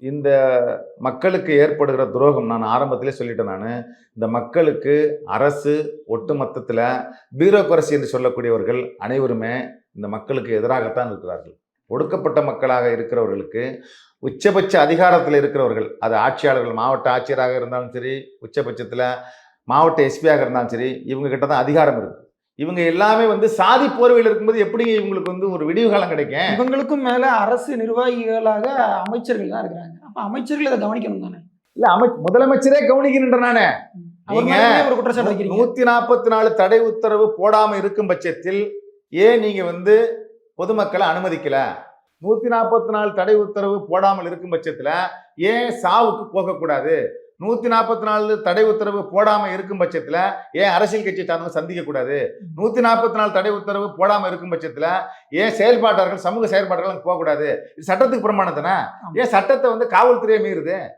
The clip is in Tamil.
இந்த மக்களுக்கு ஏற்படுகிற துரோகம் நான் ஆரம்பத்திலே சொல்லிட்டேன் நான். இந்த மக்களுக்கு அரசு ஒட்டுமொத்தத்தில் பியூரோக்ரசி என்று சொல்லக்கூடியவர்கள் அனைவருமே இந்த மக்களுக்கு எதிராகத்தான் இருக்கிறார்கள். ஒடுக்கப்பட்ட மக்களாக இருக்கிறவர்களுக்கு உச்சபட்ச அதிகாரத்தில் இருக்கிறவர்கள், அது ஆட்சியாளர்கள், மாவட்ட ஆட்சியராக இருந்தாலும் சரி, உச்சபட்சத்தில் மாவட்ட எஸ்பியாக இருந்தாலும் சரி, இவங்க கிட்ட தான் அதிகாரம் இருக்கு. இவங்க எல்லாமே சாதி போர்வையில் இருக்கும்போது எப்படி இவங்களுக்கு ஒரு விடிவு காலம் கிடைக்கும்? இவங்களுக்கும் மேல அரசு நிர்வாகிகளாக அமைச்சர்கள் தான் இருக்கிறாங்க. அப்ப அமைச்சர்கள் இதை கவனிக்கணும் தானே? இல்ல முதலமைச்சரே கவனிக்கின்ற நானே. நீங்க ஒரு குற்றச்சாட்டு வைக்கிறீங்க. 144 தடை உத்தரவு போடாம இருக்கும் பட்சத்தில் ஏன் நீங்க பொதுமக்களை அனுமதிக்கல? 144 தடை உத்தரவு போடாமல் இருக்கும் பட்சத்துல ஏன் சாவுக்கு போகக்கூடாது? 144 தடை உத்தரவு போடாம இருக்கும் பட்சத்துல ஏன் அரசியல் கட்சியை சார்ந்தவங்க சந்திக்க கூடாது? 144 தடை உத்தரவு போடாம இருக்கும் பட்சத்துல ஏன் செயல்பாட்டாளர்கள், சமூக செயல்பாடுகள் போகக்கூடாது? இது சட்டத்துக்கு புறம்பானது தானே? ஏன் சட்டத்தை காவல்துறையை மீறுது?